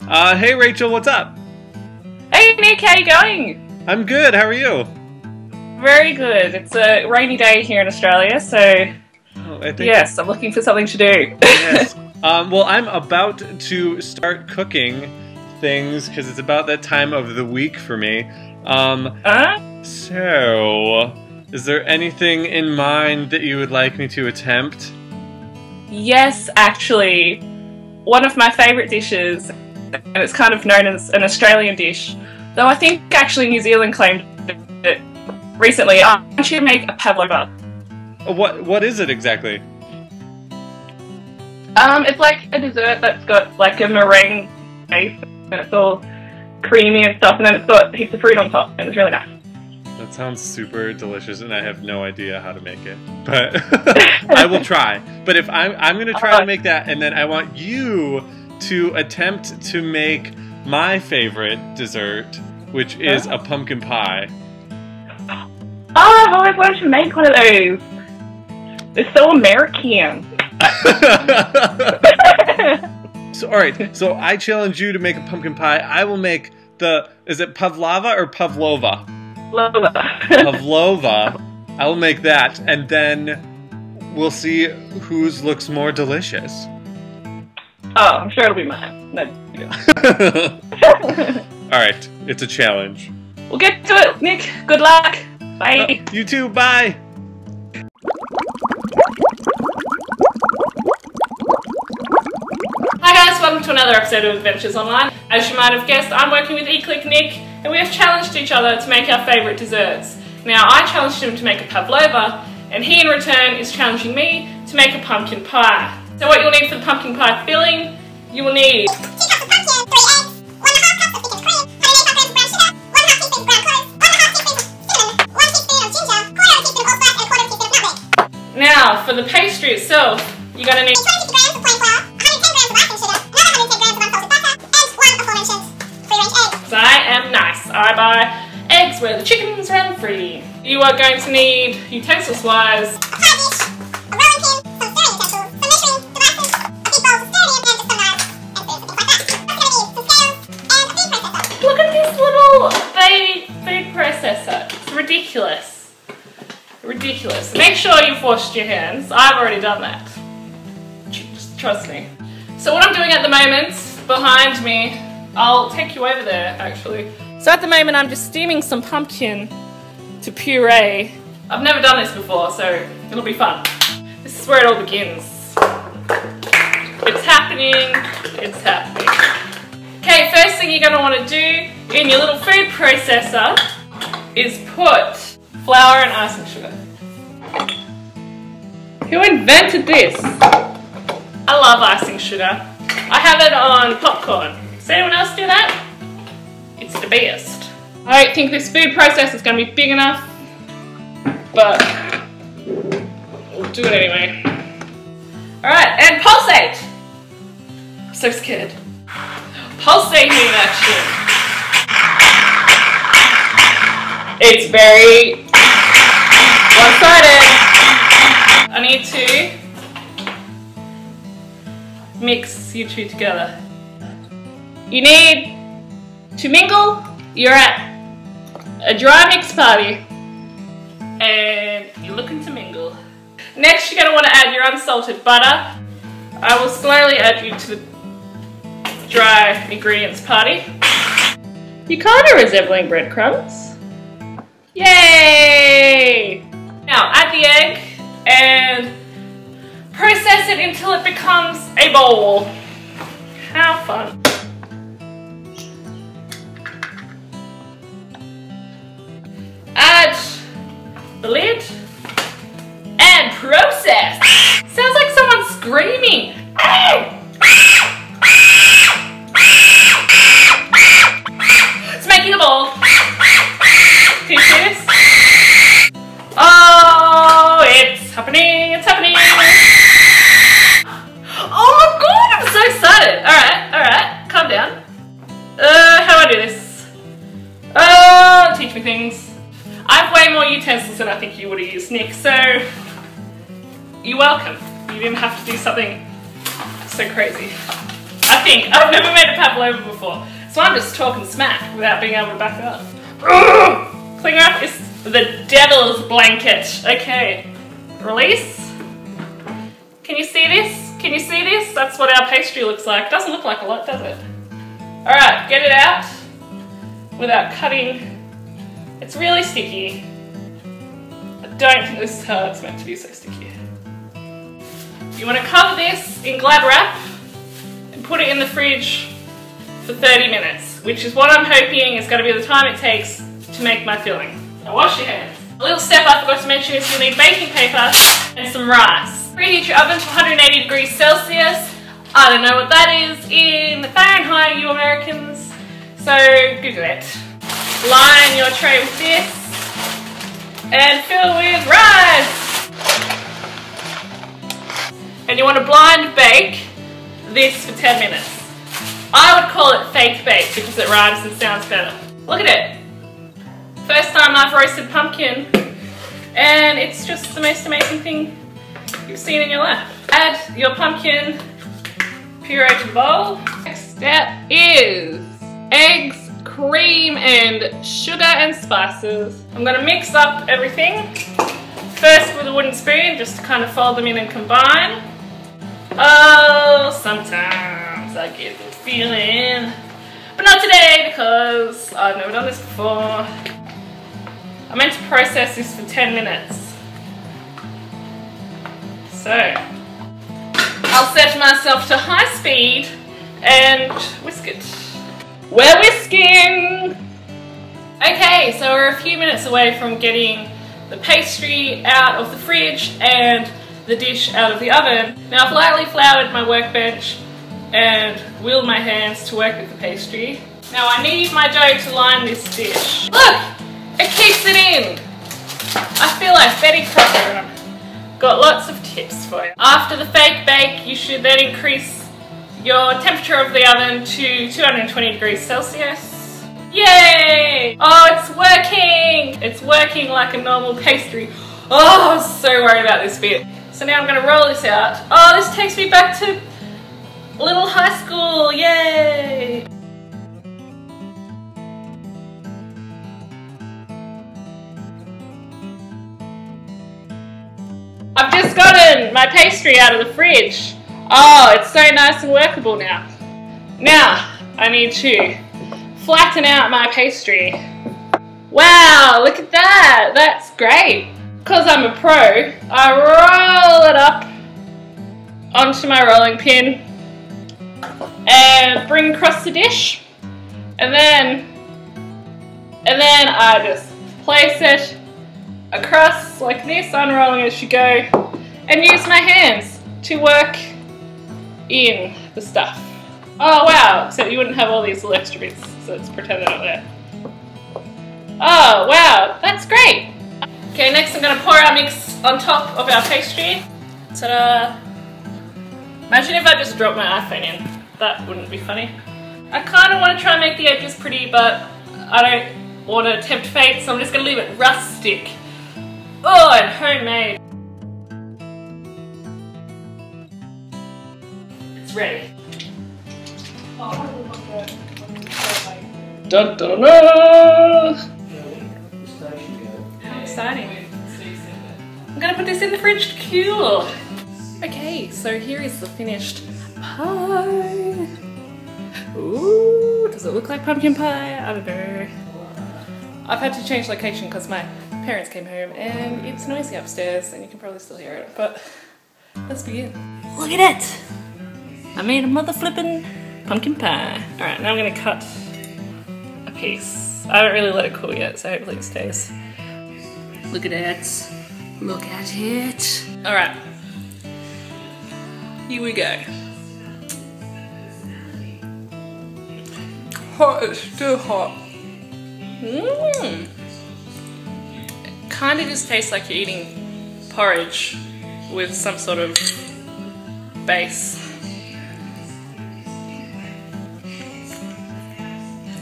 Hey Rachel, what's up? Hey Nick, how you going? I'm good, how are you? Very good. It's a rainy day here in Australia, so yes, I'm looking for something to do. Yes. Well, I'm about to start cooking things because it's about that time of the week for me. So, is there anything in mind that you would like me to attempt? Yes, actually. One of my favourite dishes, and it's kind of known as an Australian dish, though I think actually New Zealand claimed it recently. I want you to make a pavlova. What is it exactly? It's like a dessert that's got like a meringue base, and it's all creamy and stuff, and then it's got heaps of fruit on top, and it's really nice. That sounds super delicious, and I have no idea how to make it, but I will try. But if I'm going to try to make that, and then I want you to attempt to make my favorite dessert, which is a pumpkin pie. Oh, I've always wanted to make one of those. It's so American. So, all right. So I challenge you to make a pumpkin pie. I will make is it pavlova or pavlova? Pavlova. I will make that, and then we'll see whose looks more delicious. Oh, I'm sure it'll be mine. No. All right, it's a challenge. We'll get to it, Nick. Good luck. Bye. You too. Bye. Hi guys, welcome to another episode of Adventures Online. As you might have guessed, I'm working with eClickNick, and we have challenged each other to make our favourite desserts. Now, I challenged him to make a pavlova, and he in return is challenging me to make a pumpkin pie. So what you'll need for the pumpkin pie filling, you will need 2 cups of pumpkin, 3 eggs, 1.5 cups of thickened cream, 185 grams of brown sugar, 1/2 teaspoon ground cloves, 1/2 teaspoon cinnamon, 1 teaspoon of ginger, 1/4 teaspoon of allspice, and 1/4 teaspoon of nutmeg. Now, for the pastry itself, you're going to need 250 grams of plain flour, 110 grams of icing sugar, another 110 grams of unsalted butter, and 1 aforementioned free-range egg. So I am nice. I buy eggs where the chickens run free. You are going to need, utensils-wise, a pie dish, a rolling pin, some stirring utensils, some measuring devices, a big bowl to stir it in, and just some knives, and spoons and things like that. You're going to need some scales and a food processor. Look at this little baby food processor. It's ridiculous. Ridiculous. Make sure you've washed your hands. I've already done that. Just trust me. So what I'm doing at the moment, behind me, I'll take you over there actually. So at the moment I'm just steaming some pumpkin to puree. I've never done this before, so it'll be fun. This is where it all begins. It's happening. It's happening. Okay, first thing you're going to want to do in your little food processor is put flour and icing sugar. Who invented this? I love icing sugar. I have it on popcorn. Does anyone else do that? It's the best. I don't think this food processor is going to be big enough, but we'll do it anyway. Alright, and pulsate! I'm so scared. Pulsating in action. It's very one-sided. I need to mix you two together. You need to mingle. You're at a dry mix party and you're looking to mingle. Next, you're going to want to add your unsalted butter. I will slowly add you to the dry ingredients party. You're kind of resembling breadcrumbs. Yay! Now add the egg and process it until it becomes a bowl. How fun. Add the lid and process. Sounds like someone's screaming. It's making a bowl. Can you see this? Oh, it's happening, it's happening. Oh my god, I'm so excited. Alright, calm down. How do I do this? Teach me things. I have way more utensils than I think you would have used, Nick, so you're welcome. You didn't have to do something so crazy. I think. I've never made a pavlova before. So I'm just talking smack without being able to back up. Ugh! Cling wrap is the devil's blanket. Okay, release. Can you see this? Can you see this? That's what our pastry looks like. It doesn't look like a lot, does it? Alright, get it out without cutting. It's really sticky. I don't think this is how it's meant to be so sticky. You want to cover this in Glad wrap and put it in the fridge for 30 minutes, which is what I'm hoping is going to be the time it takes to make my filling. Now wash your hands. A little step I forgot to mention is you'll need baking paper and some rice. Preheat your oven to 180 degrees Celsius. I don't know what that is in Fahrenheit, you Americans, so Google it. Line your tray with this and fill with rice. And you want to blind bake this for 10 minutes. I would call it fake bake because it rhymes and sounds better. Look at it. First time I've roasted pumpkin, and it's just the most amazing thing you've seen in your life. Add your pumpkin puree to the bowl. Next step is eggs, cream, and sugar and spices. I'm going to mix up everything. First with a wooden spoon, just to kind of fold them in and combine. Oh, sometimes I get the feeling, but not today because I've never done this before. I meant to process this for 10 minutes. So, I'll set myself to high speed and whisk it. We're whisking! Okay, so we're a few minutes away from getting the pastry out of the fridge and the dish out of the oven. Now I've lightly floured my workbench and wheeled my hands to work with the pastry. Now I need my dough to line this dish. Look! It keeps it in! I feel like Betty Crocker. Got lots of tips for you. After the fake bake, you should then increase your temperature of the oven to 220 degrees Celsius. Yay! Oh, it's working! It's working like a normal pastry. Oh, I was so worried about this bit. So now I'm going to roll this out. Oh, this takes me back to little high school. Yay! I've just gotten my pastry out of the fridge. Oh, it's so nice and workable now. Now, I need to flatten out my pastry. Wow, look at that. That's great. Because I'm a pro, I roll it up onto my rolling pin and bring across the dish. And then I just place it across like this, unrolling as you go, and use my hands to work in the stuff. Oh wow, except you wouldn't have all these little extra bits, so let's pretend they're not there. Oh wow, that's great! Okay, next I'm going to pour our mix on top of our pastry. Ta-da! Imagine if I just dropped my iPhone in. That wouldn't be funny. I kind of want to try and make the edges pretty, but I don't want to tempt fate, so I'm just going to leave it rustic. Oh, and homemade. It's ready. Dun dun dun! How exciting. I'm gonna put this in the fridge to cool. Okay, so here is the finished pie. Ooh, does it look like pumpkin pie? I don't know. I've had to change location because my parents came home and it's noisy upstairs and you can probably still hear it, but let's begin. Look at it! I made a mother flippin' pumpkin pie. Alright, now I'm gonna cut a piece. I haven't really let it cool yet, so hopefully it stays. Look at it. Look at it. Alright. Here we go. Hot, it's still hot. Mmm. It kind of just tastes like you're eating porridge with some sort of base.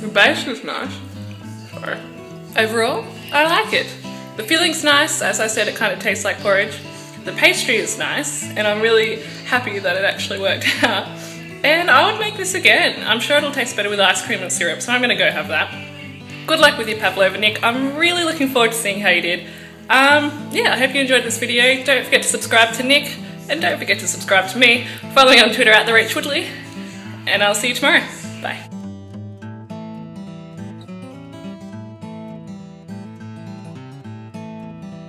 The base is nice. Sorry. Overall, I like it. The filling's nice. As I said, it kind of tastes like porridge. The pastry is nice, and I'm really happy that it actually worked out. And I would make this again. I'm sure it'll taste better with ice cream and syrup, so I'm gonna go have that. Good luck with your pavlova, Nick. I'm really looking forward to seeing how you did. Yeah, I hope you enjoyed this video. Don't forget to subscribe to Nick, and don't forget to subscribe to me. Follow me on Twitter @TheRachelWoodley, and I'll see you tomorrow. Bye.